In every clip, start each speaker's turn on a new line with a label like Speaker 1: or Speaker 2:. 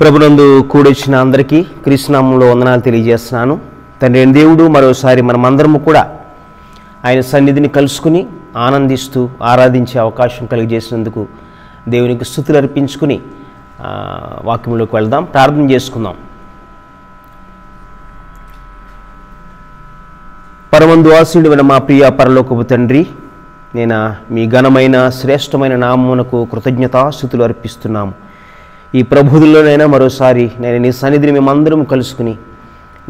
Speaker 1: ప్రభునందు కూడొచ్చిన అందరికీ క్రీస్తునామంలో వందనాలు తెలియజేస్తున్నాను. తండ్రి అయిన దేవుడు మరోసారి మనమందరము కూడా ఆయన సన్నిధిని కలుసుకుని ఆనందిస్తూ ఆరాధించే అవకాశం కలిగజేసినందుకు దేవునికి స్తుతులు అర్పించుకుని వాక్యంలోకి వెళ్దాం, ప్రార్థన చేసుకుందాం. పరమందువాసుడైన మా ప్రియ పరలోకపు తండ్రి, నేను మీ ఘనమైన శ్రేష్టమైన నామమునకు కృతజ్ఞతాస్తుతులు అర్పిస్తున్నాము. ఈ ప్రభువులోనైనా మరోసారి నేను నీ సన్నిధిని మేమందరం కలుసుకుని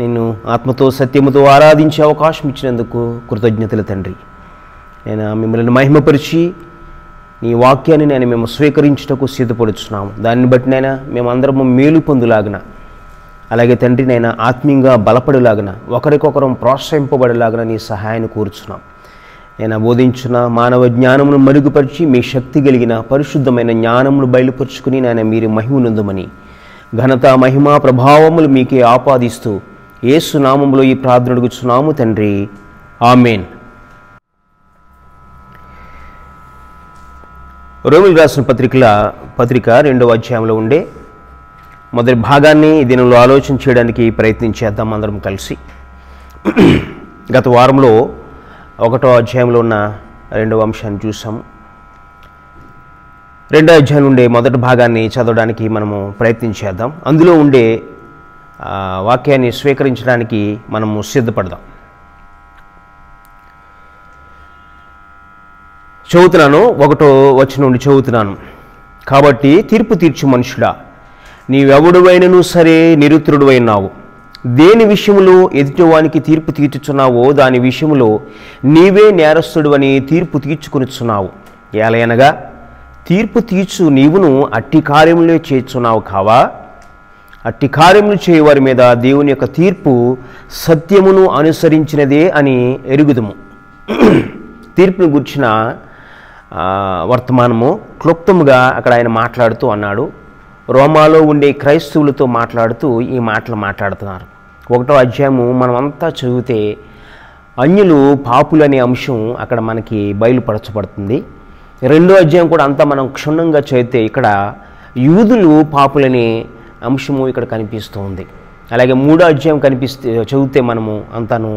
Speaker 1: నిన్ను ఆత్మతో సత్యముతో ఆరాధించే అవకాశం ఇచ్చినందుకు కృతజ్ఞతలు తండ్రి. నేను మిమ్మల్ని మహిమపరిచి నీ వాక్యాన్ని మేము స్వీకరించుటకు సిద్ధపడుచున్నాము. దాన్ని బట్టి మేమందరము మేలు పొందులాగిన, అలాగే తండ్రి ఆత్మీయంగా బలపడేలాగిన, ఒకరికొకరం ప్రోత్సహింపబడేలాగిన నీ సహాయాన్ని కోరుచున్నాం. నేను బోధించిన మానవ జ్ఞానమును మరుగుపరిచి మీ శక్తి కలిగిన పరిశుద్ధమైన జ్ఞానమును బయలుపరుచుకుని మీరు మహిమనందుమని ఘనత మహిమ ప్రభావములు మీకే ఆపాదిస్తూ యేసు నామములో ఈ ప్రార్థన అడుగుచున్నాము తండ్రి, ఆమేన్. రోమీయులకు రాసిన పత్రిక 2వ అధ్యాయంలో ఉండే మొదటి భాగాన్ని ఈ దినంలో ఆలోచన చేయడానికి ప్రయత్నం చేద్దాం అందరం కలిసి. గత వారంలో 1వ అధ్యాయంలో ఉన్న 2వ అంశాన్ని చూసాము. 2వ అధ్యాయం ఉండే మొదటి భాగాన్ని చదవడానికి మనము ప్రయత్నం చేద్దాం. అందులో ఉండే వాక్యాన్ని స్వీకరించడానికి మనము సిద్ధపడదాం. చదువుతున్నాను, 1వ వచనం నుండి చదువుతున్నాను. కాబట్టి తీర్పు తీర్చు మనుషుడా, నీవెవడువైనను సరే నిరుత్తరుడువైనావు. దేని విషయంలో ఎదుటివానికి తీర్పు తీర్చుచున్నావో దాని విషయంలో నీవే నేరస్తుడు అని తీర్పు తీర్చుకొనిచున్నావు. ఏలయనగా తీర్పు తీర్చు నీవును అట్టి కార్యములే చేస్తున్నావు కావా? అట్టి కార్యములు చేయవారి మీద దేవుని యొక్క తీర్పు సత్యమును అనుసరించినదే అని ఎరుగుదుము. తీర్పును గుర్చిన వర్తమానము క్లుప్తముగా అక్కడ ఆయన మాట్లాడుతూ అన్నాడు. రోమాలో ఉండే క్రైస్తవులతో మాట్లాడుతూ ఈ మాటలు మాట్లాడుతున్నారు. 1వ అధ్యాయము మనమంతా చదివితే అన్యులు పాపులు అనే అంశం అక్కడ మనకి బయలుపరచబడుతుంది. 2వ అధ్యాయం కూడా అంతా మనం క్షుణ్ణంగా చదివితే ఇక్కడ యూదులు పాపులనే అంశము ఇక్కడ కనిపిస్తూ ఉంది. అలాగే 3వ అధ్యాయం చదివితే మనము అంతాను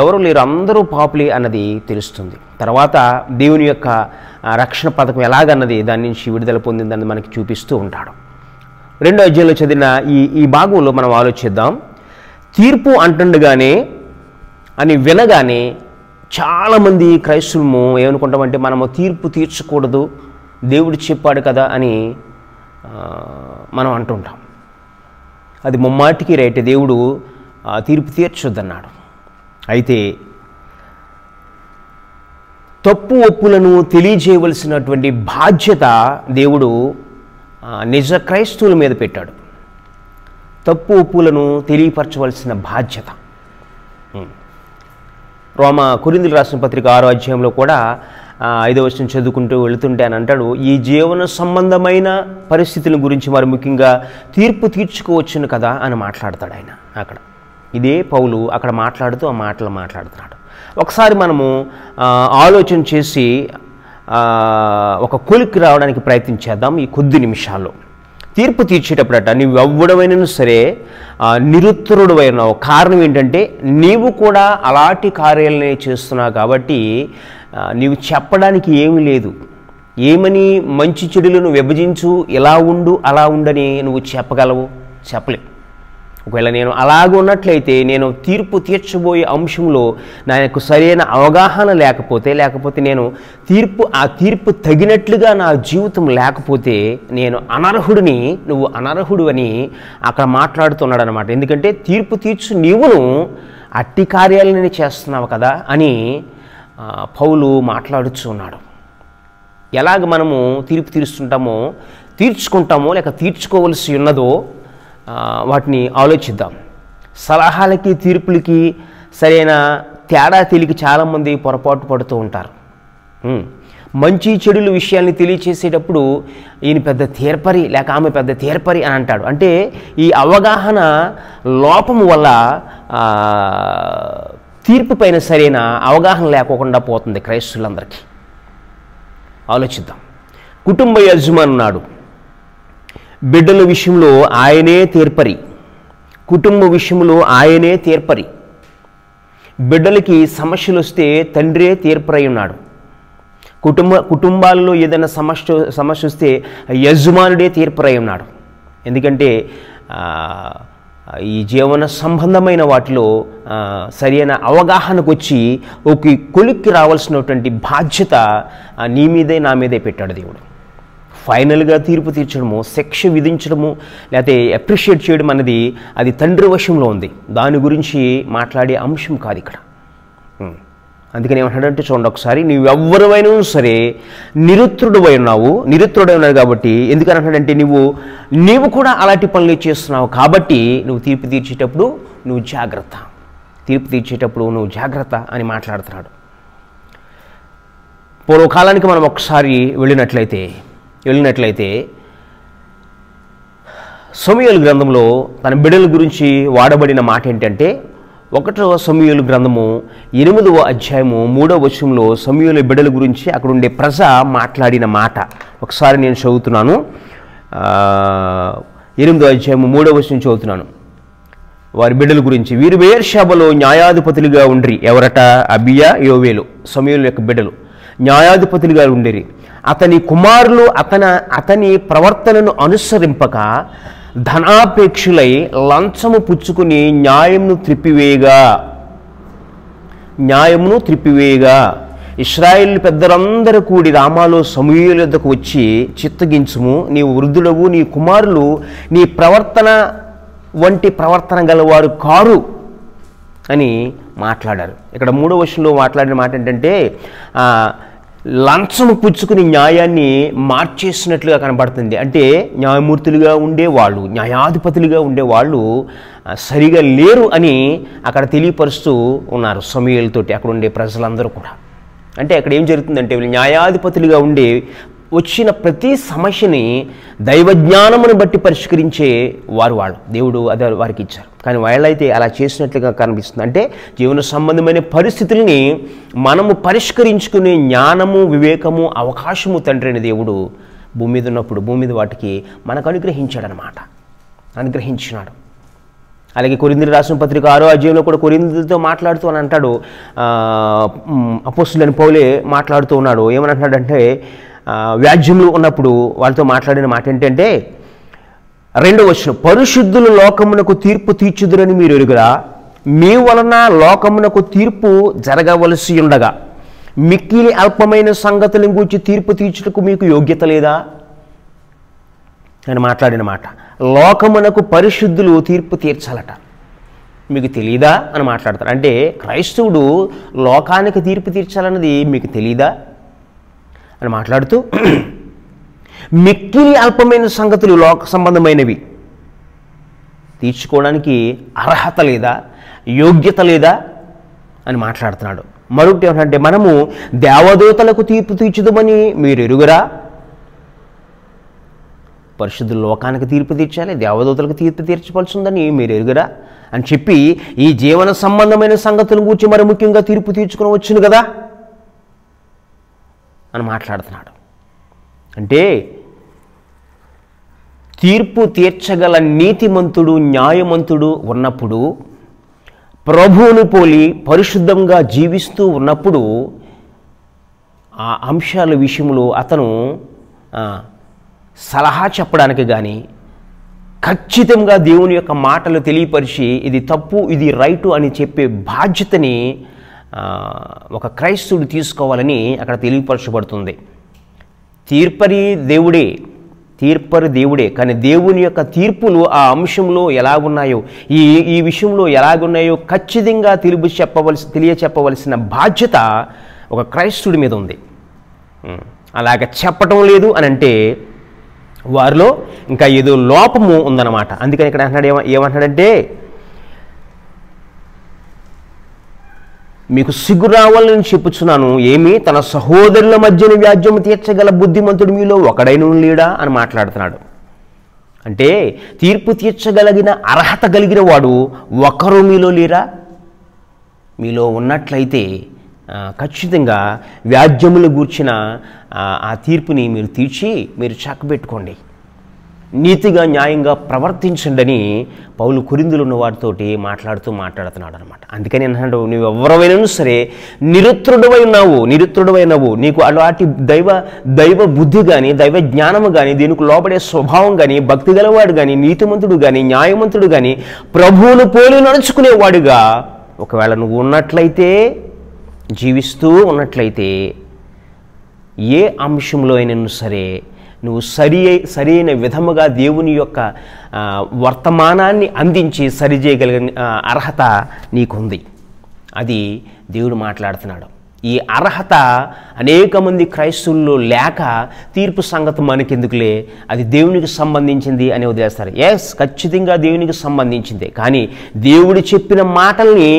Speaker 1: ఎవరు లేరు, అందరూ పాపులే అన్నది తెలుస్తుంది. తర్వాత దేవుని యొక్క రక్షణ పథకం ఎలాగన్నది దాని నుంచి విడుదల పొందిందని మనకి చూపిస్తూ ఉంటాడు. 2వ అధ్యాయంలో చదివిన ఈ భాగంలో మనం ఆలోచిద్దాం. తీర్పు అంటుండగానే అని వినగానే చాలామంది క్రైస్తవులము ఏమనుకుంటామంటే మనము తీర్పు తీర్చకూడదు, దేవుడు చెప్పాడు కదా అని మనం అంటుంటాం. అది ముమ్మాటికి రైట్, దేవుడు తీర్పు తీర్చొద్దన్నాడు. అయితే తప్పు ఒప్పులను తెలియజేయవలసినటువంటి బాధ్యత దేవుడు నిజ క్రైస్తవుల మీద పెట్టాడు. తప్పు ఒప్పులను తెలియపరచవలసిన బాధ్యత. కొరింథీయులకు రాసిన పత్రిక 6వ అధ్యాయంలో కూడా 5వ వచనం చదువుకుంటూ వెళుతుంటే అని అంటాడు, ఈ జీవన సంబంధమైన పరిస్థితుల గురించి మరి ముఖ్యంగా తీర్పు తీర్చుకోవచ్చును కదా అని మాట్లాడతాడు ఆయన. అక్కడ ఇదే పౌలు అక్కడ మాట్లాడుతూ ఆ మాటలు మాట్లాడుతున్నాడు. ఒకసారి మనము ఆలోచన చేసి ఒక కొలిక్కి రావడానికి ప్రయత్నం చేద్దాం ఈ కొద్ది నిమిషాల్లో. తీర్పు తీర్చేటప్పుడట నీవు ఎవ్వడమైనా సరే నిరుత్తరుడు అయినావు. కారణం ఏంటంటే నీవు కూడా అలాంటి కార్యాలనే చేస్తున్నావు కాబట్టి నీవు చెప్పడానికి ఏమీ లేదు. ఏమని మంచి చెడులను విభజించు, ఇలా ఉండు అలా ఉండని నువ్వు చెప్పగలవు? చెప్పలేవు. ఒకవేళ నేను అలాగ ఉన్నట్లయితే నేను తీర్పు తీర్చబోయే అంశంలో నాకు సరైన అవగాహన లేకపోతే నేను ఆ తీర్పు తగినట్లుగా నా జీవితం లేకపోతే నేను అనర్హుడిని, నువ్వు అనర్హుడు అని అక్కడ మాట్లాడుతున్నాడు అనమాట. ఎందుకంటే తీర్పు తీర్చు నీవును అట్టి కార్యాలని చేస్తున్నావు కదా అని పౌలు మాట్లాడుచు ఉన్నాడు. ఎలాగ మనము తీర్పు తీర్చుకుంటామో లేక తీర్చుకోవలసి ఉన్నదో వాటిని ఆలోచిద్దాం. సలహాలకి తీర్పులకి సరైన తేడా తెలియక చాలామంది పొరపాటు పడుతూ ఉంటారు. మంచి చెడుల విషయాల్ని తెలియచేసేటప్పుడు ఈయన పెద్ద తీర్పరి లేక ఆమె పెద్ద తీర్పరి అని అంటాడు. అంటే ఈ అవగాహన లోపము వల్ల తీర్పు పైన సరైన అవగాహన లేకోకుండా పోతుంది క్రైస్తవులందరికీ. ఆలోచిద్దాం. కుటుంబ యజమాని ఉన్నాడు, బిడ్డల విషయంలో ఆయనే తీర్పరి, కుటుంబ విషయంలో ఆయనే తీర్పరి. బిడ్డలకి సమస్యలు వస్తే తండ్రే తీర్పరై ఉన్నాడు. కుటుంబాల్లో ఏదైనా సమస్య వస్తే యజమానుడే తీర్పరై ఉన్నాడు. ఎందుకంటే ఈ జీవన సంబంధమైన వాటిలో సరైన అవగాహనకు వచ్చి ఒక కొలిక్కి రావాల్సినటువంటి బాధ్యత నీ మీదే నా మీదే పెట్టాడు దేవుడు. ఫైనల్గా తీర్పు తీర్చడము, శిక్ష విధించడము, లేకపోతే అప్రిషియేట్ చేయడం అనేది అది తండ్రి వశంలో ఉంది. దాని గురించి మాట్లాడే అంశం కాదు ఇక్కడ. అందుకని ఏమంటాడంటే చూడండి ఒకసారి, నువ్వెవ్వరివైనా సరే నిరుత్రుడై ఉన్నావు కాబట్టి, ఎందుకని అంటాడంటే నీవు కూడా అలాంటి పనులు చేస్తున్నావు కాబట్టి నువ్వు తీర్పు తీర్చేటప్పుడు నువ్వు జాగ్రత్త అని మాట్లాడుతున్నాడు. పూర్వకాలానికి మనం ఒకసారి వెళ్ళినట్లయితే సమూయేలు గ్రంథంలో తన బిడ్డల గురించి వాడబడిన మాట ఏంటంటే, 1వ సమూయేలు గ్రంథము 8వ అధ్యాయము 3వ వచనంలో సమూయేలు బిడ్డల గురించి అక్కడ ఉండే ప్రజ మాట్లాడిన మాట ఒకసారి నేను చదువుతున్నాను. 8వ అధ్యాయము 3వ వచనం చదువుతున్నాను. వారి బిడ్డల గురించి, వీరు బెయేర్షెబాలో న్యాయాధిపతులుగా ఉండ్రి. ఎవరట? అబియా, యోవేలు, సమూయేలు యొక్క బిడ్డలు న్యాయాధిపతులుగా ఉండేరి. అతని కుమారులు అతని ప్రవర్తనను అనుసరింపక ధనాపేక్షులై లంచము పుచ్చుకుని న్యాయమును త్రిప్పివేయగా ఇశ్రాయేలు పెద్దలందరూ కూడి రామాలో సమూయేలు వద్దకు వచ్చి, చిత్తగించుము, నీవు వృద్ధుడవు, నీ కుమారులు నీ ప్రవర్తన వంటి ప్రవర్తన గలవారు కారు అని మాట్లాడారు. ఇక్కడ 3వ వచనంలో మాట్లాడిన మాట ఏంటంటే, లంచము పుచ్చుకుని న్యాయాన్ని మార్చేసినట్లుగా కనబడుతుంది. అంటే న్యాయమూర్తులుగా ఉండేవాళ్ళు, న్యాయాధిపతులుగా ఉండేవాళ్ళు సరిగా లేరు అని అక్కడ తెలియపరుస్తూ ఉన్నారు సమూయేలుతోటి అక్కడ ఉండే ప్రజలందరూ కూడా. అంటే అక్కడ ఏం జరుగుతుందంటే, వీళ్ళు న్యాయాధిపతులుగా ఉండే వచ్చిన ప్రతి సమస్యని దైవజ్ఞానమును బట్టి పరిష్కరించే వాళ్ళు దేవుడు అదే వారికి ఇచ్చారు. కానీ వాళ్ళైతే అలా చేసినట్లుగా కనిపిస్తుంది. అంటే జీవన సంబంధమైన పరిస్థితుల్ని మనము పరిష్కరించుకునే జ్ఞానము, వివేకము, అవకాశము తండ్రి అయిన దేవుడు భూమి మీద ఉన్నప్పుడు భూమి మీద వాటికి మనకు అనుగ్రహించినాడు. అలాగే కొరింథీయులకు రాసిన పత్రిక 6వ అధ్యాయంలో కూడా కొరింథీయులతో మాట్లాడుతూ అని అంటాడు, అపోస్తలుడైన పౌలే మాట్లాడుతూ ఉన్నాడు. ఏమనంటున్నాడంటే, వ్యాజ్యములు ఉన్నప్పుడు వాళ్ళతో మాట్లాడిన మాట ఏంటంటే, 2వ వచనం, పరిశుద్ధులు లోకమునకు తీర్పు తీర్చుదురని మీరు ఎరుగురా, మీ వలన లోకమునకు తీర్పు జరగవలసి ఉండగా మిక్కిలి అల్పమైన సంగతులను గూర్చి తీర్పు తీర్చుటకు మీకు యోగ్యత లేదా అని మాట్లాడిన మాట. లోకమునకు పరిశుద్ధులు తీర్పు తీర్చాలట, మీకు తెలీదా అని మాట్లాడతారు. అంటే క్రైస్తవుడు లోకానికి తీర్పు తీర్చాలన్నది మీకు తెలీదా అని మాట్లాడుతూ, మిక్కిలి అల్పమైన సంగతులు లోక సంబంధమైనవి తీర్చుకోవడానికి అర్హత లేదా, యోగ్యత లేదా అని మాట్లాడుతున్నాడు. మరొకటి ఏమంటే, మనము దేవదూతలకు తీర్పు తీర్చుదామని మీరు ఎరుగురా, పరిశుద్ధుల లోకానికి తీర్పు తీర్చాలి, దేవదూతలకు తీర్పు తీర్చవలసిందని మీరు ఎరుగురా అని చెప్పి ఈ జీవన సంబంధమైన సంగతుల గురించి మరి ముఖ్యంగా తీర్పు తీర్చుకుని వచ్చును కదా అని మాట్లాడుతున్నాడు. అంటే తీర్పు తీర్చగల నీతిమంతుడు, న్యాయమంతుడు ఉన్నప్పుడు, ప్రభువును పోలి పరిశుద్ధంగా జీవిస్తూ ఉన్నప్పుడు ఆ అంశాల విషయంలో అతను సలహా చెప్పడానికి కానీ, ఖచ్చితంగా దేవుని యొక్క మాటలు తెలియపరిచి ఇది తప్పు, ఇది రైటు అని చెప్పే బాధ్యతని ఒక క్రైస్తవుడు తీసుకోవాలని అక్కడ తెలియపరచబడుతుంది. తీర్పరి దేవుడే, కానీ దేవుని యొక్క తీర్పులు ఆ అంశంలో ఎలాగున్నాయో, ఈ విషయంలో ఎలాగున్నాయో ఖచ్చితంగా తెలియచెప్పవలసిన బాధ్యత ఒక క్రైస్తవుడి మీద ఉంది. అలాగ చెప్పటం లేదు అని అంటే వారిలో ఇంకా ఏదో లోపము ఉందన్నమాట. అందుకని ఇక్కడ ఏమంటాడంటే, మీకు సిగ్గు రావాలని చెప్పుచున్నాను, ఏమి తన సహోదరుల మధ్యన వ్యాజ్యము తీర్చగల బుద్ధిమంతుడు మీలో ఒకడైన లేడా అని మాట్లాడుతున్నాడు. అంటే తీర్పు తీర్చగలిగిన అర్హత కలిగిన వాడు ఒకరు మీలో లేరా? మీలో ఉన్నట్లయితే ఖచ్చితంగా వ్యాజ్యములు గూర్చిన ఆ తీర్పుని మీరు తీర్చి మీరు చక్కబెట్టుకోండి. నీతిగా న్యాయంగా ప్రవర్తించండి అని పౌలు కొరింథీలో ఉన్న వారితోటి మాట్లాడుతున్నాడు అనమాట. అందుకని అన్నాడు, నువ్వు ఎవరైనా సరే నిరుత్రుడవైనావు, నీకు అలాంటి దైవ బుద్ధి కానీ దైవ జ్ఞానము కానీ దీనికి లోబడే స్వభావం కానీ భక్తి గలవాడు కానీ నీతిమంతుడు కానీ న్యాయవంతుడు కానీ ప్రభువును పోలి నడుచుకునేవాడుగా ఒకవేళ నువ్వు ఉన్నట్లయితే, జీవిస్తూ ఉన్నట్లయితే, ఏ అంశంలో అయినా సరే నువ్వు సరైన విధముగా దేవుని యొక్క వర్తమానాన్ని అందించి సరిచేయగలిగిన అర్హత నీకుంది. అది దేవుడు మాట్లాడుతున్నాడు. ఈ అర్హత అనేక మంది క్రైస్తవుల్లో లేక తీర్పు సంగతి మనకెందుకులే, అది దేవునికి సంబంధించింది అని వదిలేస్తారు. ఎస్, ఖచ్చితంగా దేవునికి సంబంధించిందే. కానీ దేవుడు చెప్పిన మాటల్ని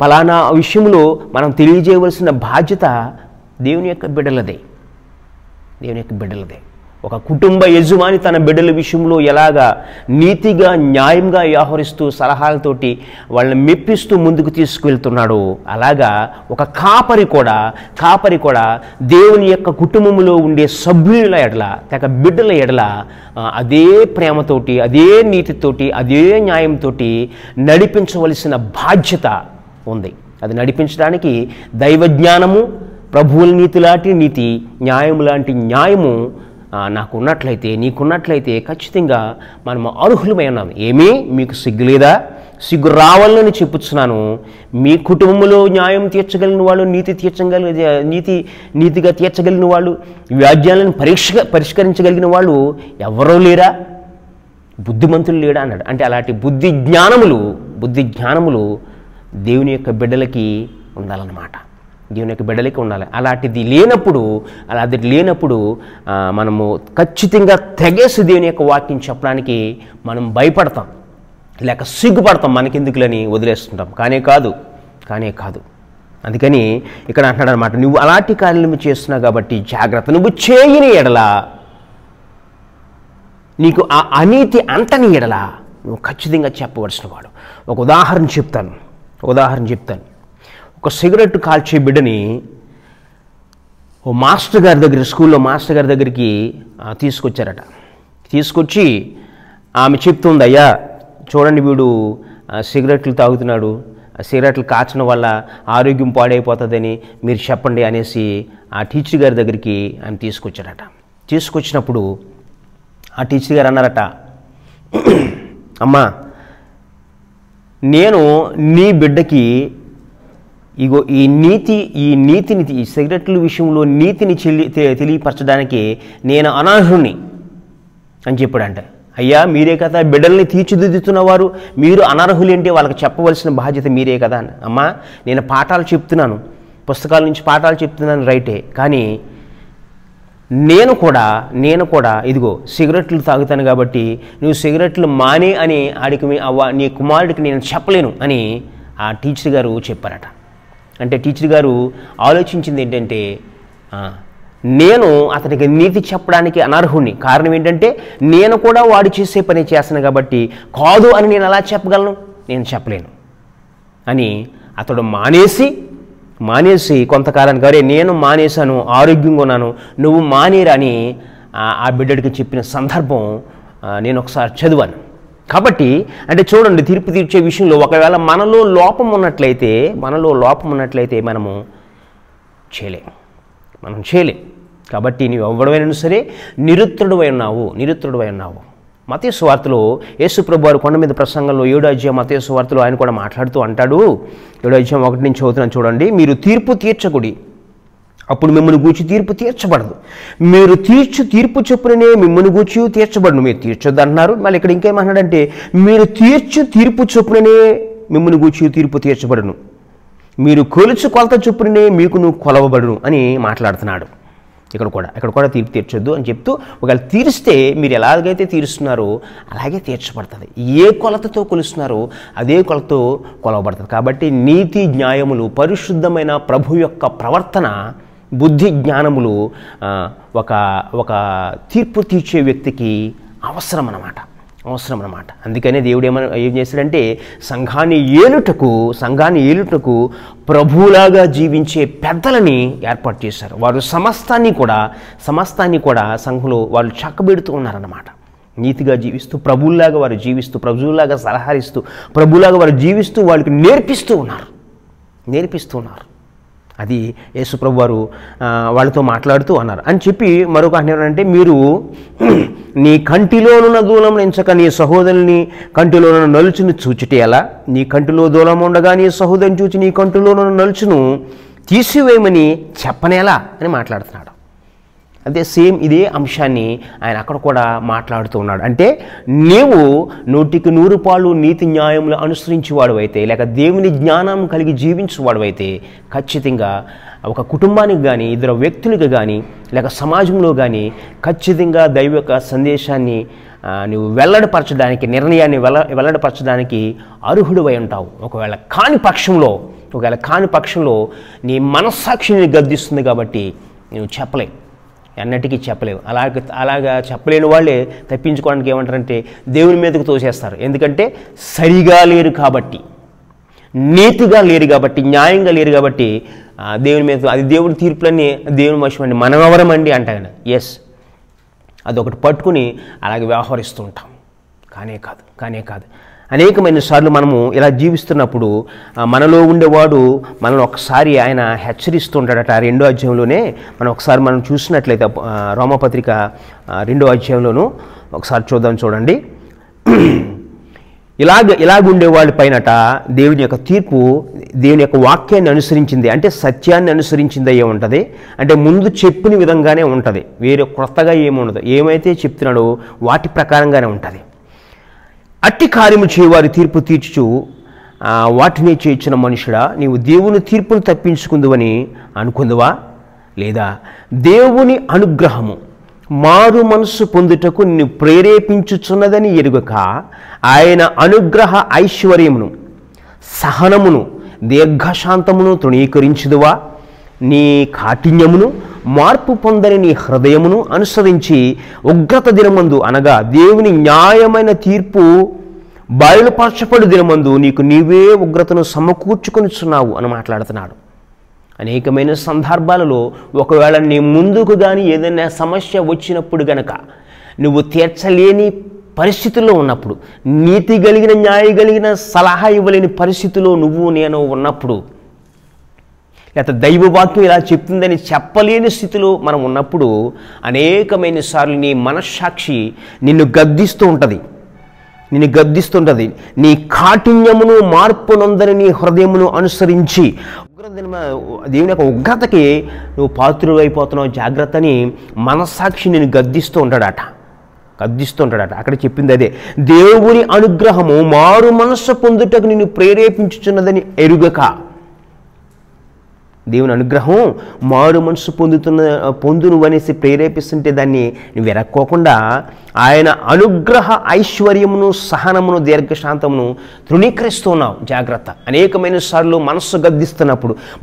Speaker 1: ఫలానా విషయంలో మనం తెలియజేయవలసిన బాధ్యత దేవుని యొక్క బిడ్డలదే. ఒక కుటుంబ యజమాని తన బిడ్డల విషయంలో ఎలాగా నీతిగా న్యాయంగా వ్యవహరిస్తూ సలహాలతోటి వాళ్ళని మెప్పిస్తూ ముందుకు తీసుకువెళ్తున్నాడో, అలాగా ఒక కాపరి కూడా దేవుని యొక్క కుటుంబంలో ఉండే సభ్యుల ఎడల లేక బిడ్డల ఎడల అదే ప్రేమతోటి, అదే నీతితోటి, అదే న్యాయంతో నడిపించవలసిన బాధ్యత ఉంది. అది నడిపించడానికి దైవ జ్ఞానము, ప్రభువుల నీతి లాంటి నీతి, న్యాయం లాంటి న్యాయము నాకు ఉన్నట్లయితే, నీకున్నట్లయితే ఖచ్చితంగా మనం అర్హులమై ఉన్నాం. ఏమీ మీకు సిగ్గు లేదా? సిగ్గు రావాలని చెప్పుచున్నాను. మీ కుటుంబంలో న్యాయం తీర్చగలిగిన వాళ్ళు, నీతిగా తీర్చగలిగిన వాళ్ళు, వ్యాజ్యాలను పరిష్కరించగలిగిన వాళ్ళు ఎవరో లేరా? బుద్ధిమంతులు లేడా అన్నాడు. అంటే అలాంటి బుద్ధి జ్ఞానములు దేవుని యొక్క బిడ్డలకి ఉండాలన్నమాట. దేవుని యొక్క బిడ్డలకి ఉండాలి. అలాంటిది లేనప్పుడు మనము ఖచ్చితంగా తెగేసి దేవుని యొక్క వాక్యం చెప్పడానికి మనం భయపడతాం, లేక సిగ్గుపడతాం, మనకెందుకులని వదిలేస్తుంటాం. కానే కాదు. అందుకని ఇక్కడ అంటున్నాడు అనమాట, నువ్వు అలాంటి కార్యాలను చేస్తున్నావు కాబట్టి జాగ్రత్త. నువ్వు చేయని ఎడల, నీకు ఆ అనీతి అంటని ఎడల నువ్వు ఖచ్చితంగా చెప్పవలసిన వాడు. ఒక ఉదాహరణ చెప్తాను. ఒక సిగరెట్ కాల్చే బిడ్డని ఓ మాస్టర్ గారి దగ్గర, స్కూల్లో మాస్టర్ గారి దగ్గరికి తీసుకొచ్చారట. తీసుకొచ్చి ఆమె చెప్తుంది, అయ్యా చూడండి వీడు సిగరెట్లు తాగుతున్నాడు, సిగరెట్లు కాచడం వల్ల ఆరోగ్యం పాడైపోతుందని మీరు చెప్పండి అనేసి ఆ టీచర్ గారి దగ్గరికి ఆమె తీసుకొచ్చారట. తీసుకొచ్చినప్పుడు ఆ టీచర్ గారు అన్నారట, అమ్మా నేను నీ బిడ్డకి ఇగో ఈ నీతిని ఈ సిగరెట్ల విషయంలో నీతిని తెలియపరచడానికి నేను అనర్హుణ్ణి అని చెప్పాడంట. అయ్యా మీరే కదా బిడ్డల్ని తీర్చిదిద్దుతున్నవారు, మీరు అనర్హులేంటి? వాళ్ళకి చెప్పవలసిన బాధ్యత మీరే కదా. అమ్మా నేను పాఠాలు చెప్తున్నాను, పుస్తకాల నుంచి పాఠాలు చెప్తున్నాను రైటే, కానీ నేను కూడా ఇదిగో సిగరెట్లు తాగుతాను కాబట్టి నువ్వు సిగరెట్లు మానే అని నీ కుమారుడికి నేను చెప్పలేను అని ఆ టీచర్ గారు చెప్పారట. అంటే టీచర్ గారు ఆలోచించింది ఏంటంటే, నేను అతనికి నీతి చెప్పడానికి అనర్హుణ్ణి. కారణం ఏంటంటే నేను కూడా వాడు చేసే పని చేస్తాను కాబట్టి కాదు అని నేను ఎలా చెప్పగలను? నేను చెప్పలేను అని అతడు మానేసి కొంతకాలానికి, అరే నేను మానేశాను, ఆరోగ్యంగా ఉన్నాను, నువ్వు మానేరని ఆ బిడ్డడికి చెప్పిన సందర్భం నేను ఒకసారి చదివాను. కాబట్టి అంటే చూడండి, తీర్పు తీర్చే విషయంలో ఒకవేళ మనలో లోపం ఉన్నట్లయితే మనము చేయలేం. కాబట్టి నీవు ఎవడమైనా సరే నిరుత్రుడవై ఉన్నావు. మత్తయి సువార్తలో యేసు ప్రభువు వారు కొండ మీద ప్రసంగంలో 7వ అధ్యాయం మత్తయి సువార్తలో ఆయన కూడా మాట్లాడుతూ అంటాడు. 7వ అధ్యాయం 1 నుంచి చదువుతున్నాను చూడండి. మీరు తీర్పు తీర్చకుడి, అప్పుడు మిమ్మల్ని గూర్చి తీర్పు తీర్చబడదు. మీరు తీర్పు చొప్పుననే మిమ్మల్ని గూర్చి తీర్చబడను. మీరు తీర్చొద్దు అంటున్నారు. మళ్ళీ ఇక్కడ ఇంకేమన్నాడంటే, మీరు తీర్పు చొప్పుననే మిమ్మల్ని గూర్చి తీర్పు తీర్చబడను, మీరు కొలత చొప్పుననే మీకు కొలవబడును అని మాట్లాడుతున్నాడు. ఇక్కడ కూడా తీర్పు తీర్చొద్దు అని చెప్తూ, ఒకవేళ తీరిస్తే మీరు ఎలాగైతే తీరుస్తున్నారో అలాగే తీర్చబడుతుంది. ఏ కొలతతో కొలుస్తున్నారో అదే కొలతతో కొలవబడుతుంది. కాబట్టి నీతి న్యాయములు, పరిశుద్ధమైన ప్రభు యొక్క ప్రవర్తన, బుద్ధి జ్ఞానములు ఒక తీర్పు తీర్చే వ్యక్తికి అవసరం అన్నమాట. అందుకనే దేవుడు ఏం చేశాడంటే, సంఘాన్ని ఏలుటకు ప్రభువులాగా జీవించే పెద్దలని ఏర్పాటు చేశారు. వారు సమస్తాన్ని కూడా సంఘంలో వాళ్ళు చక్కబెడుతూ ఉన్నారన్నమాట. నీతిగా జీవిస్తూ ప్రభువులాగా వారు జీవిస్తూ ప్రభువులాగా సలహారిస్తూ ప్రభువులాగా వారు జీవిస్తూ వాళ్ళకి నేర్పిస్తూ ఉన్నారు. అది యేసుప్రభు వారు వాళ్ళతో మాట్లాడుతూ అన్నారు అని చెప్పి మరొక అంటే మీరు నీ కంటిలోనున్న దూలం ఎంచక నీ సహోదరుని కంటిలోనున్న నలుచును చూచుటే ఎలా, నీ కంటిలో దూలం ఉండగా నీ సహోదరుని చూచి నీ కంటిలోనున్న నలుచును తీసివేయమని చెప్పనేలా అని మాట్లాడుతున్నాడు. అదే సేమ్ ఇదే అంశాన్ని ఆయన అక్కడ కూడా మాట్లాడుతూ ఉన్నాడు. అంటే నీవు 100% నీతి న్యాయములు అనుసరించేవాడు అయితే, లేక దేవుని జ్ఞానం కలిగి జీవించేవాడు అయితే ఖచ్చితంగా ఒక కుటుంబానికి కానీ ఇద్దరు వ్యక్తులకు కానీ లేక సమాజంలో కానీ ఖచ్చితంగా దైవ యొక్క సందేశాన్ని నువ్వు వెల్లడిపరచడానికి, నిర్ణయాన్ని వెల్లడిపరచడానికి అర్హుడివై ఉంటావు. ఒకవేళ కాని పక్షంలో నీ మనస్సాక్షిని గద్దిస్తుంది కాబట్టి నువ్వు చెప్పలేవు, ఎన్నటికీ చెప్పలేవు. అలాగా చెప్పలేని వాళ్ళే తప్పించుకోవడానికి ఏమంటారంటే దేవుని మీదకు తోసేస్తారు. ఎందుకంటే సరిగా లేరు కాబట్టి, నీతిగా లేరు కాబట్టి, న్యాయంగా లేరు కాబట్టి దేవుని మీద అది దేవుడి తీర్పులన్నీ దేవుని వశమండి, మనమెవరమండి అంటాడు. ఎస్, అదొకటి పట్టుకుని అలాగే వ్యవహరిస్తూ ఉంటాం. కానే కాదు. అనేకమైన సార్లు మనము ఇలా జీవిస్తున్నప్పుడు మనలో ఉండేవాడు మనల్ని ఒకసారి ఆయన హెచ్చరిస్తూ ఉంటాడట. 2వ అధ్యాయంలోనే మనం ఒకసారి మనం చూసినట్లయితే రోమపత్రిక 2వ అధ్యాయంలోనూ ఒకసారి చూడండి. ఇలాగుండే వాళ్ళ పైనట దేవుని యొక్క తీర్పు దేవుని యొక్క వాక్యాన్ని అనుసరించింది, అంటే సత్యాన్ని అనుసరించింది అయ్యే ఉంటుంది. అంటే ముందు చెప్పిన విధంగానే ఉంటుంది, వేరే కొత్తగా ఏముండదు. ఏమైతే చెప్తున్నాడో వాటి ప్రకారంగానే ఉంటుంది. అట్టి కార్యము చేయవారి తీర్పు తీర్చు వాటిని చేయించిన మనుషుడా, నీవు దేవుని తీర్పును తప్పించుకుందువని అనుకుందువా? లేదా దేవుని అనుగ్రహము మారు మనస్సు పొందుటకు నిన్ను ప్రేరేపించుచున్నదని ఎరుగక ఆయన అనుగ్రహ ఐశ్వర్యమును సహనమును దీర్ఘశాంతమును తృణీకరించుదువా? నీ కాఠిన్యమును మార్పు పొందని నీ హృదయమును అనుసరించి ఉగ్రత దినమందు, అనగా దేవుని న్యాయమైన తీర్పు బయలుపరచబడు దినమందు నీకు నీవే ఉగ్రతను సమకూర్చుకొనిచున్నావు అని మాట్లాడుతున్నాడు. అనేకమైన సందర్భాలలో ఒకవేళ నీ ముందుకు కానీ ఏదైనా సమస్య వచ్చినప్పుడు గనక నువ్వు తీర్చలేని పరిస్థితుల్లో ఉన్నప్పుడు, నీతి కలిగిన న్యాయ కలిగిన సలహా ఇవ్వలేని పరిస్థితిలో నేను ఉన్నప్పుడు, లేకపోతే దైవవాక్యం ఇలా చెప్తుందని చెప్పలేని స్థితిలో మనం ఉన్నప్పుడు అనేకమైన సార్లు నీ మనస్సాక్షి నిన్ను గద్దిస్తూ ఉంటుంది. నీ కాఠిన్యమును మార్పు నొందని నీ హృదయమును అనుసరించి దేవుని యొక్క ఉగ్రతకి నువ్వు పాత్రుడు అయిపోతున్నావు, జాగ్రత్త అని మనస్సాక్షి నిన్ను గద్దిస్తూ ఉంటాడట. అక్కడ చెప్పింది అదే, దేవుని అనుగ్రహము మారు మనస్సు పొందుటకు నిన్ను ప్రేరేపించుచున్నదని ఎరుగక. దేవుని అనుగ్రహం మారు మనసు పొందును అనేసి ప్రేరేపిస్తుంటే దాన్ని నువ్వు ఎరక్కోకుండా ఆయన అనుగ్రహ ఐశ్వర్యమును సహనమును దీర్ఘశాంతమును తృణీకరిస్తున్నావు. జాగ్రత్త. అనేకమైన సార్లు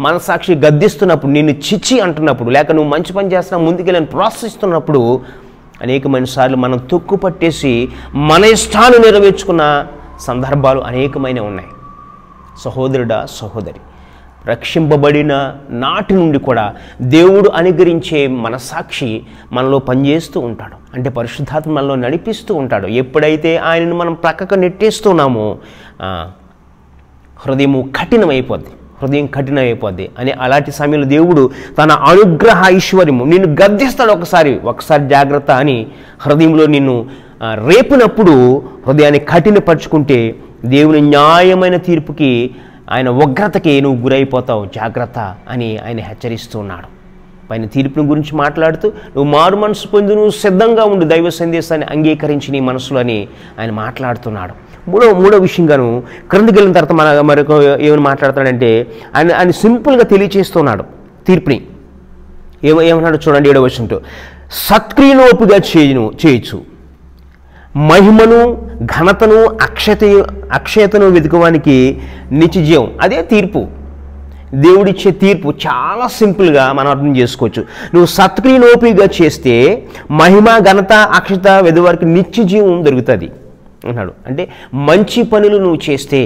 Speaker 1: మనస్సాక్షి గద్దిస్తున్నప్పుడు, నిన్ను చిచ్చి అంటున్నప్పుడు, లేక నువ్వు మంచి పని చేస్తున్నా ముందుకెళ్ళని ప్రోత్సహిస్తున్నప్పుడు అనేకమైన సార్లు మనం తొక్కు పట్టేసి మన ఇష్టాలు నెరవేర్చుకున్న సందర్భాలు అనేకమైన ఉన్నాయి. సహోదరుడా, సహోదరి, రక్షింపబడిన నాటి నుండి కూడా దేవుడు అనుగ్రహించే మనసాక్షి మనలో పనిచేస్తూ ఉంటాడు. అంటే పరిశుద్ధాత్మ మనలో నడిపిస్తూ ఉంటాడు. ఎప్పుడైతే ఆయనను మనం ప్రక్కకు నెట్టేస్తున్నామో హృదయం కఠినమైపోద్ది అని అలాంటి సమయంలో దేవుడు తన అనుగ్రహ ఐశ్వర్యము నిన్ను గద్దిస్తాడు. ఒకసారి జాగ్రత్త అని హృదయంలో నిన్ను రేపినప్పుడు హృదయాన్ని కఠినపరుచుకుంటే దేవుని న్యాయమైన తీర్పుకి, ఆయన ఉగ్రతకి నువ్వు గురైపోతావు, జాగ్రత్త అని ఆయన హెచ్చరిస్తూ ఉన్నాడు. పైన తీర్పుని గురించి మాట్లాడుతూ నువ్వు మారు మనసు పొంది నువ్వు సిద్ధంగా ఉండు దైవ సందేశాన్ని అంగీకరించి నీ మనసులో అని ఆయన మాట్లాడుతున్నాడు. మూడో విషయంగాను క్రిందికి వెళ్ళిన తర్వాత మరొక ఏమని మాట్లాడుతున్నాడంటే ఆయన సింపుల్గా తెలియచేస్తున్నాడు తీర్పుని. ఏమన్నాడు చూడండి, 7వ వచనంలో, సత్క్రియలోపుగా చేయొచ్చు, మహిమను ఘనతను అక్షయతను వెతుకోవానికి నిత్యజీవం. అదే తీర్పు, దేవుడిచ్చే తీర్పు. చాలా సింపుల్గా మనం అర్థం చేసుకోవచ్చు. నువ్వు సత్క్రియలోపిగా చేస్తే మహిమ ఘనత అక్షత వెతువారికి నిత్యజీవం దొరుకుతుంది అన్నాడు. అంటే మంచి పనులు నువ్వు చేస్తే,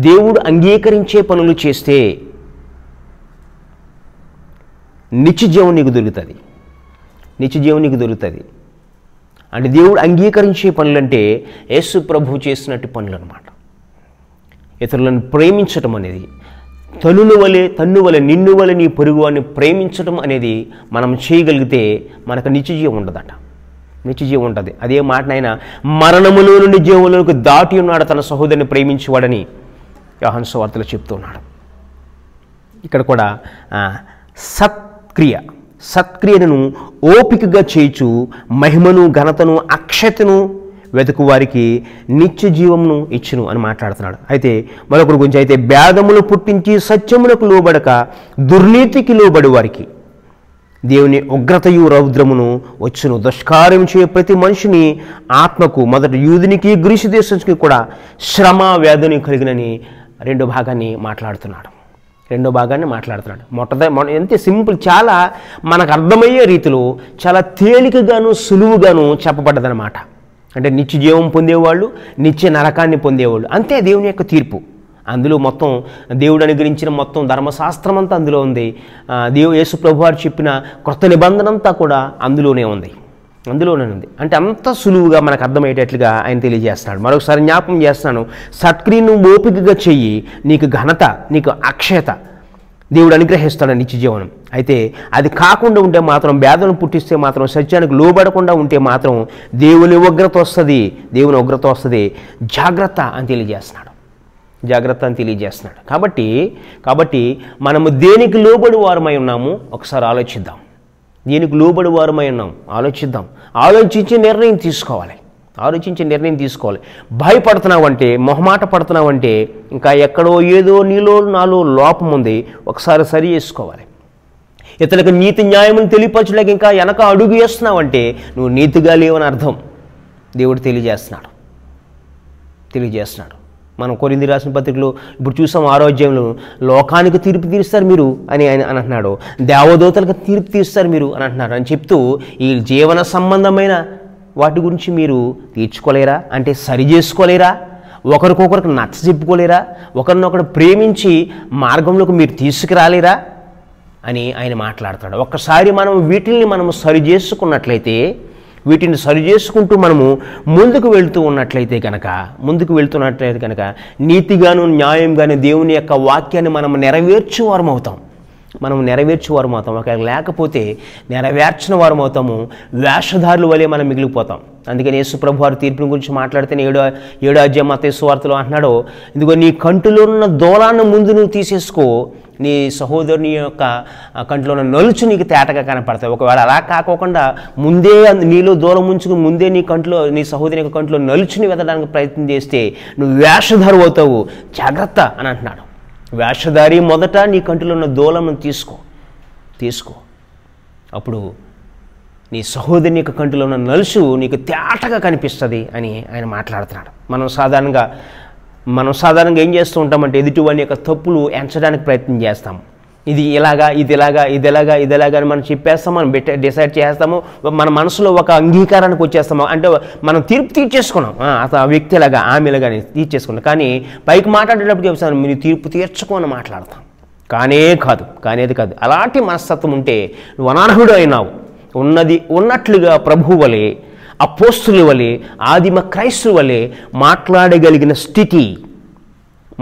Speaker 1: దేవుడు అంగీకరించే పనులు చేస్తే నిత్యజీవం నీకు దొరుకుతుంది. అంటే దేవుడు అంగీకరించే పనులంటే యేసు ప్రభు చేసినట్టు పనులు అన్నమాట. ఇతరులను ప్రేమించటం అనేది, తన్ను వలె నిన్ను వలె నీ పొరుగువాన్ని ప్రేమించడం అనేది మనం చేయగలిగితే మనకు నిత్యజీవం ఉండదట. నిత్యజీవం ఉంటుంది. అదే మాటను ఆయన మరణములో నుండి జీవంలోకి దాటి ఉన్నాడు తన సహోదరుని ప్రేమించేవాడని యోహాను సువార్తలో చెప్తూ ఉన్నాడు. ఇక్కడ కూడా సత్క్రియను ఓపికగా చేయుచు మహిమను ఘనతను అక్షతను వెతుకు వారికి నిత్య జీవమును ఇచ్చును అని మాట్లాడుతున్నాడు. అయితే మరొకరి గురించి అయితే భేదములు పుట్టించి సత్యములకు లోబడక దుర్నీతికి లోబడి వారికి దేవుని ఉగ్రతయు రౌద్రమును వచ్చును. దుష్కార్యం చేయ ప్రతి మనిషిని ఆత్మకు మొదట యూదునికి గ్రీసు దేశానికి కూడా శ్రమ వ్యాధిని కలిగినని రెండో భాగాన్ని మాట్లాడుతున్నాడు. ఎంత సింపుల్, చాలా మనకు అర్థమయ్యే రీతిలో చాలా తేలికగాను సులువుగాను చెప్పబడ్డదనమాట. అంటే నిత్య జీవం పొందేవాళ్ళు, నిత్య నరకాన్ని పొందేవాళ్ళు, అంతే దేవుని యొక్క తీర్పు. అందులో మొత్తం దేవుడు అనుగ్రహించిన మొత్తం ధర్మశాస్త్రం అంతా అందులో ఉంది. యేసు ప్రభువారు చెప్పిన క్రొత్త నిబంధన అంతా కూడా అందులోనే ఉంది. అంటే అంత సులువుగా మనకు అర్థమయ్యేటట్లుగా ఆయన తెలియజేస్తున్నాడు. మరొకసారి జ్ఞాపకం చేస్తున్నాను, సత్క్రియను ఓపికగా చెయ్యి, నీకు ఘనత, నీకు అక్షయత దేవుడు అనుగ్రహిస్తాడు నిత్య జీవనం. అయితే అది కాకుండా ఉంటే మాత్రం, భేదను పుట్టిస్తే మాత్రం, సత్యానికి లోబడకుండా ఉంటే మాత్రం దేవుని ఉగ్రత వస్తుంది. జాగ్రత్త అని తెలియజేస్తున్నాడు. కాబట్టి మనము దేనికి లోబడి వారమై ఉన్నాము ఒకసారి ఆలోచిద్దాం. ఆలోచించి నిర్ణయం తీసుకోవాలి. భయపడుతున్నావంటే, మొహమాట పడుతున్నావంటే, ఇంకా ఎక్కడో ఏదో నాలో లోపం ఉంది, ఒకసారి సరి చేసుకోవాలి. ఇతరులకు నీతి న్యాయమును తెలియపరచలేక ఇంకా వెనక అడుగు వేస్తున్నావంటే నువ్వు నీతిగా లేవని అర్థం. దేవుడు తెలియజేస్తున్నాడు. మనం కొరింథీ రాసిన పత్రికలో ఇప్పుడు చూసాం, 6వ అధ్యాయంలో లోకానికి తీర్పు తీరుస్తారు మీరు అని ఆయన అంటున్నాడు, దేవదూతలకు తీర్పు తీరుస్తారు మీరు అని అంటున్నారు. అని చెప్తూ ఈ జీవన సంబంధమైన వాటి గురించి మీరు తీర్చుకోలేరా? అంటే సరి చేసుకోలేరా? ఒకరికొకరికి నచ్చ చెప్పుకోలేరా? ఒకరినొకరు ప్రేమించి మార్గంలోకి మీరు తీసుకురాలేరా అని ఆయన మాట్లాడతాడు. ఒక్కసారి మనం వీటిని సరి చేసుకున్నట్లయితే, వీటిని సరి చేసుకుంటూ మనము ముందుకు వెళ్తున్నట్లయితే కనుక నీతిగాను న్యాయంగాను దేవుని యొక్క వాక్యాన్ని మనం నెరవేర్చేవారం అవుతాం. ఒకవేళ లేకపోతే నెరవేర్చిన వారం అవుతాము, వేషధారుల వలె మనం మిగిలిపోతాం. అందుకని యేసు ప్రభు వారి తీర్పుని గురించి మాట్లాడితే 7వ అధ్యాయం మత్తయి సువార్తలో అంటున్నాడు, ఇదిగో నీ కంటిలో ఉన్న దూలాన్ని ముందు నువ్వు తీసేసుకో, నీ సహోదరుని యొక్క కంటిలో ఉన్న నలుచు నీకు తేటగా కనపడతాయి. ఒకవేళ అలా కాకోకుండా ముందే నీలో దూరం ఉంచుకుని ముందే నీ సహోదరుని యొక్క కంటిలో నలుచుని వెతడానికి ప్రయత్నం చేస్తే నువ్వు వేషధారు అవుతావు, జాగ్రత్త అని అంటున్నాడు. వేషధారి మొదట నీ కంటిలో ఉన్న దూలను తీసుకో, అప్పుడు నీ సహోదరుని యొక్క కంటిలో ఉన్న నలుసు నీకు తేటగా కనిపిస్తుంది అని ఆయన మాట్లాడుతున్నాడు. మనం సాధారణంగా ఏం చేస్తూ ఉంటామంటే ఎదుటివాని యొక్క తప్పులు ఎంచడానికి ప్రయత్నం చేస్తాం. ఇది ఇలాగా అని మనం చెప్పేస్తాం, మనం డిసైడ్ చేస్తాము, మన మనసులో ఒక అంగీకారానికి వచ్చేస్తాము. అంటే మనం తీర్పు తీర్చేసుకున్నాం, అసలు ఆ వ్యక్తి ఇలాగా ఆమెలాగా తీర్చేసుకున్నాం. కానీ పైకి మాట్లాడేటప్పుడు చెప్తాను మీరు తీర్పు తీర్చుకోని మాట్లాడతాం. కానేది కాదు. అలాంటి మనస్తత్వం ఉంటే నువ్వు అనార్హుడు అయినావు. ఉన్నది ఉన్నట్లుగా ప్రభువు వలె, అపోస్తుల వలె, ఆదిమ క్రైస్తవు వలె మాట్లాడగలిగిన స్థితి,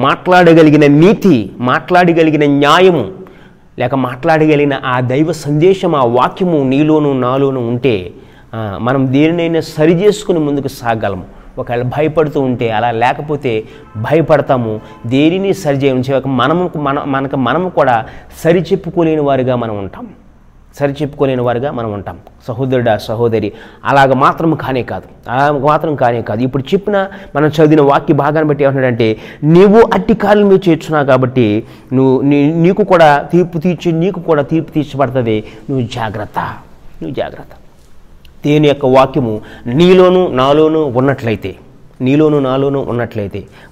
Speaker 1: మాట్లాడగలిగిన నీతి, మాట్లాడగలిగిన న్యాయము, లేక మాట్లాడగలిగిన ఆ దైవ సందేశం, ఆ వాక్యము నీలోను నాలోను ఉంటే మనం దేనినైనా సరి చేసుకుని ముందుకు సాగలము. ఒకవేళ భయపడుతూ ఉంటే, అలా లేకపోతే భయపడతాము, దేనిని సరి చేయడం మనము కూడా సరి చెప్పుకోలేని వారిగా మనం ఉంటాం. సహోదరుడా, సహోదరి, అలాగ మాత్రం కానే కాదు. ఇప్పుడు చెప్పిన మనం చదివిన వాక్య భాగాన్ని బట్టి ఏమంటాడంటే, నీవు అట్టి కార్యాలు మీరు చేర్చున్నావు కాబట్టి నీకు కూడా తీర్పు తీర్చబడుతుంది. నువ్వు జాగ్రత్త. దేవుని యొక్క వాక్యము నీలోను నాలోను ఉన్నట్లయితే,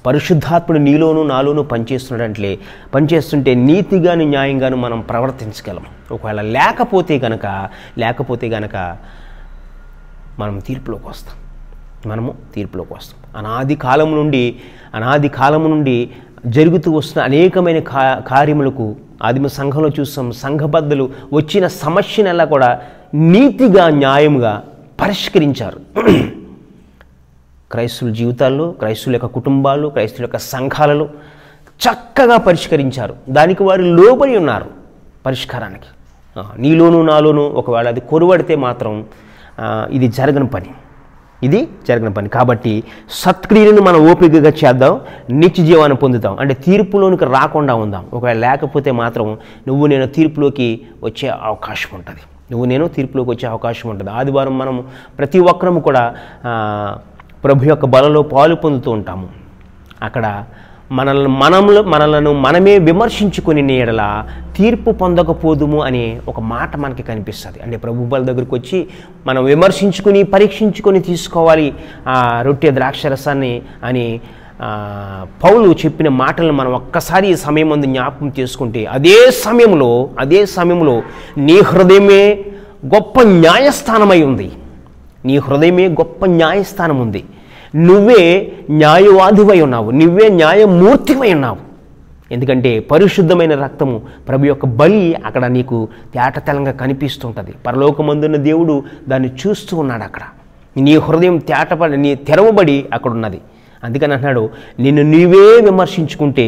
Speaker 1: పరిశుద్ధాత్ముడు నీలోను నాలోను పనిచేస్తుంటే నీతిగాను న్యాయంగాను మనం ప్రవర్తించగలం. ఒకవేళ లేకపోతే గనక మనము తీర్పులోకి వస్తాం. అనాది కాలము నుండి జరుగుతూ వస్తున్న అనేకమైన కార్యములకు ఆదిమ సంఘంలో చూస్తాం, సంఘబద్ధలు వచ్చిన సమస్యనల్లా కూడా నీతిగా న్యాయముగా పరిష్కరించారు. క్రైస్తవుల జీవితాల్లో, క్రైస్తవుల యొక్క కుటుంబాలు, క్రైస్తవుల యొక్క సంఘాలలో చక్కగా పరిష్కరించారు. దానికి వారు లోబడి ఉన్నారు పరిష్కారానికి. నీలోనూ నాలోనూ ఒకవేళ అది కొరువడితే మాత్రం ఇది జరగని పని. కాబట్టి సత్క్రియలను మనం ఓపికగా చేద్దాం, నిత్య జీవాన్ని పొందుతాం. అంటే తీర్పులోనికి రాకుండా ఉందాం. ఒకవేళ లేకపోతే మాత్రం నువ్వు నేను తీర్పులోకి వచ్చే అవకాశం ఉంటుంది. ఆదివారం మనం ప్రతి ఒక్కరము కూడా ప్రభు యొక్క బలలో పాలు పొందుతూ ఉంటాము. అక్కడ మనలను మనమే విమర్శించుకుని ఎడల తీర్పు పొందకపోదుము అనే ఒక మాట మనకి కనిపిస్తుంది. అంటే ప్రభు బల దగ్గరికి వచ్చి మనం విమర్శించుకుని పరీక్షించుకొని తీసుకోవాలి ఆ రొట్టె ద్రాక్షరసాన్ని అని పౌలు చెప్పిన మాటలను మనం ఒక్కసారి ఈ సమయం ముందు జ్ఞాపకం చేసుకుంటే అదే సమయంలో నీ హృదయమే గొప్ప న్యాయస్థానమై ఉంది. నువ్వే న్యాయవాదివై ఉన్నావు, నువ్వే న్యాయమూర్తివై ఉన్నావు. ఎందుకంటే పరిశుద్ధమైన రక్తము ప్రభు యొక్క బలి అక్కడ నీకు తేటతెల్లంగా కనిపిస్తుంటుంది. పరలోకమందున్న దేవుడు దాన్ని చూస్తూ ఉన్నాడు. అక్కడ నీ హృదయం తెరవబడి అక్కడ ఉన్నది. అందుకని అంటున్నాడు, నిన్ను నీవే విమర్శించుకుంటే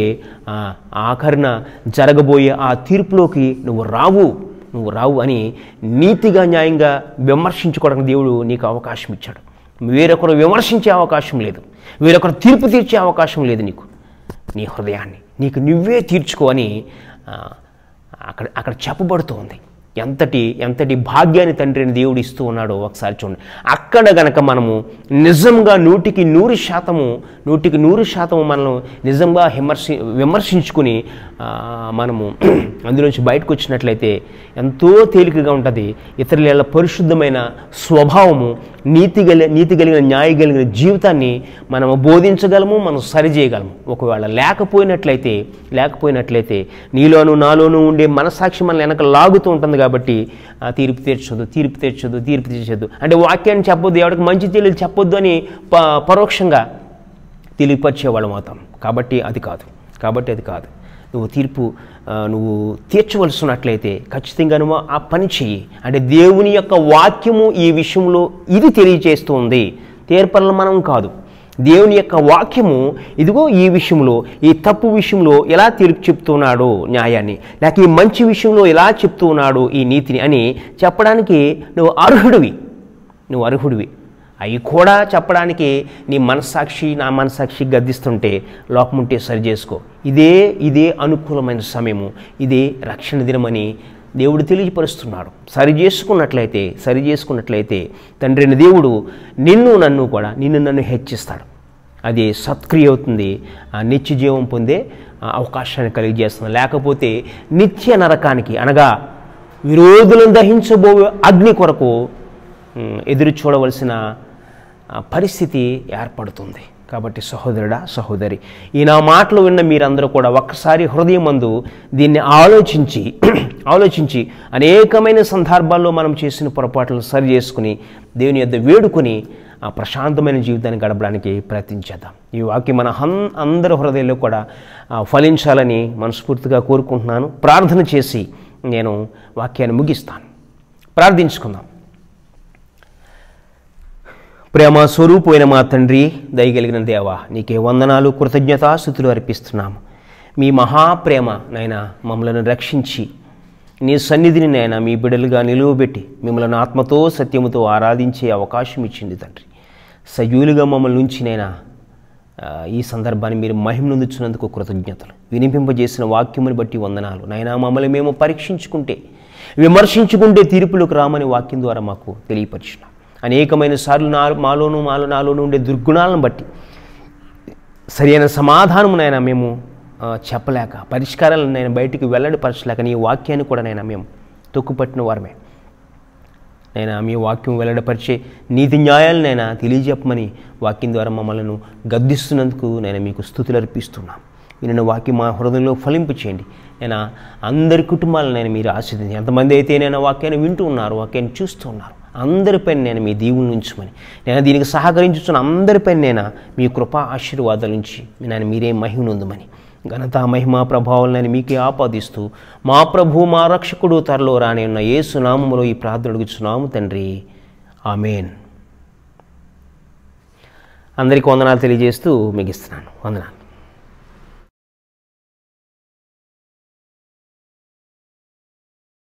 Speaker 1: ఆఖరిన జరగబోయే ఆ తీర్పులోకి నువ్వు రావు అని నీతిగా న్యాయంగా విమర్శించుకోవడానికి దేవుడు నీకు అవకాశం ఇచ్చాడు. వేరొకరు విమర్శించే అవకాశం లేదు, వేరొకరు తీర్పు తీర్చే అవకాశం లేదు. నీ హృదయాన్ని నీకు నువ్వే తీర్చుకో అని అక్కడ చెప్పబడుతోంది. ఎంతటి భాగ్యాన్ని తండ్రి అని దేవుడు ఇస్తూ ఉన్నాడో ఒకసారి చూడండి. అక్కడ గనక మనము నిజంగా 100% మనల్ని నిజంగా విమర్శించుకుని మనము అందులోంచి బయటకు వచ్చినట్లయితే ఎంతో తేలికగా ఉంటుంది. ఇతరుల పరిశుద్ధమైన స్వభావము, నీతి కలిగిన న్యాయ కలిగిన జీవితాన్ని మనము బోధించగలము, మనం సరిచేయగలము. ఒకవేళ లేకపోయినట్లయితే నీలోనూ నాలోనూ ఉండే మనసాక్షి మనల్ని వెనక లాగుతూ ఉంటుంది. కాబట్టి తీర్పు తీర్చొద్దు అంటే వాక్యాన్ని చెప్పొద్దు, ఎవరికి మంచి తెలియదు చెప్పొద్దు అని పరోక్షంగా తెలియపరిచేవాళ్ళం అవుతాం. కాబట్టి అది కాదు. నువ్వు తీర్చవలసినట్లయితే ఖచ్చితంగా నువ్వు ఆ పని చెయ్యి. అంటే దేవుని యొక్క వాక్యము ఈ విషయంలో ఇది తెలియజేస్తుంది. తీర్పలను మనం కాదు, దేవుని యొక్క వాక్యము ఇదిగో ఈ విషయంలో, ఈ తప్పు విషయంలో ఎలా తీర్పు చెప్తున్నాడు న్యాయాన్ని, లేక ఈ మంచి విషయంలో ఎలా చెప్తూ ఉన్నాడు ఈ నీతిని అని చెప్పడానికి నువ్వు అర్హుడివి. అవి కూడా చెప్పడానికి నీ మనస్సాక్షి నా మనస్సాక్షి గద్దిస్తుంటే లోపముంటే సరి చేసుకో. ఇదే అనుకూలమైన సమయము, ఇదే రక్షణ దినమని దేవుడు తెలియపరుస్తున్నాడు. సరి చేసుకున్నట్లయితే తండ్రి అయిన దేవుడు నిన్ను నన్ను హెచ్చిస్తాడు. అది సత్క్రియ అవుతుంది, నిత్య జీవం పొందే అవకాశాన్ని కలిగజేస్తుంది. లేకపోతే నిత్య నరకానికి అనగా విరోధులను దహించబోయే అగ్ని కొరకు ఎదురు చూడవలసిన పరిస్థితి ఏర్పడుతుంది. కాబట్టి సహోదరుడా, సహోదరి, ఈ నా మాటలు విన్న మీరందరూ కూడా ఒక్కసారి హృదయమందు దీన్ని ఆలోచించి అనేకమైన సందర్భాల్లో మనం చేసిన పొరపాట్లను సరి చేసుకుని దేవుని యొద్ద వేడుకొని ఆ ప్రశాంతమైన జీవితాన్ని గడపడానికి ప్రయత్నించేద్దాం. ఈ వాక్యం మన అందరి హృదయంలో కూడా ఫలించాలని మనస్ఫూర్తిగా కోరుకుంటున్నాను. ప్రార్థన చేసి నేను వాక్యాన్ని ముగిస్తాను. ప్రార్థించుకుందాం. ప్రేమ స్వరూపమైన మా తండ్రి, దయగలిగిన దేవా, నీకే వందనాలు, కృతజ్ఞతాస్తుతులు అర్పిస్తున్నాము. మీ మహాప్రేమ నైనా మమ్మల్ని రక్షించి నీ సన్నిధిని నైనా మీ బిడ్డలుగా నిలువబెట్టి మిమ్మల్ని ఆత్మతో సత్యముతో ఆరాధించే అవకాశం ఇచ్చింది తండ్రి. సజీవులుగా మమ్మల్ని ఉంచినైనా ఈ సందర్భాన్ని మీరు మహిమనందుచున్నందుకు కృతజ్ఞతలు. వినిపింపజేసిన వాక్యముని బట్టి వందనాలు నైనా. మమ్మల్ని మేము విమర్శించుకుంటే తీర్పులకు రామని వాక్యం ద్వారా మాకు తెలియపరిచినాం. అనేకమైన సార్లు నాలోనూ ఉండే దుర్గుణాలను బట్టి సరైన సమాధానమునైనా మేము చెప్పలేక, పరిష్కారాలను నేను బయటికి వెల్లడిపరచలేక నీ వాక్యాన్ని కూడా నైనా మేము తొక్కుపట్టిన వారమే. నైనా మీ వాక్యం వెల్లడిపరిచే నీతి న్యాయాలనైనా తెలియజెప్పమని వాక్యం ద్వారా మమ్మల్ని గద్దిస్తున్నందుకు నేను మీకు స్తుతులు అర్పిస్తున్నాం. విన్న వాక్యం మా హృదయంలో ఫలింపు చేయండి. నేను అందరి కుటుంబాలను మీరు ఆశీర్వదించి, ఎంతమంది అయితే నేను వాక్యాన్ని వింటూ ఉన్నారు, వాక్యాన్ని చూస్తూ ఉన్నారు, అందరిపైన నేను మీ దీవుని ఉంచమని, నేను దీనికి సహకరించుతున్న అందరిపైన నేను మీ కృపా ఆశీర్వాదాల నుంచి నేను మీరే మహిమనొందమని, ఘనత మహిమ ప్రభావాలను నేను మీకే ఆపాదిస్తూ మా ప్రభు మా రక్షకుడు త్వరలో రాని ఉన్న యేసు నామములో ఈ ప్రార్థన అడుగుచున్నాము తండ్రి. ఆమేన్. అందరికీ వందనాలు తెలియజేస్తూ ముగిస్తున్నాను. వందనాలు.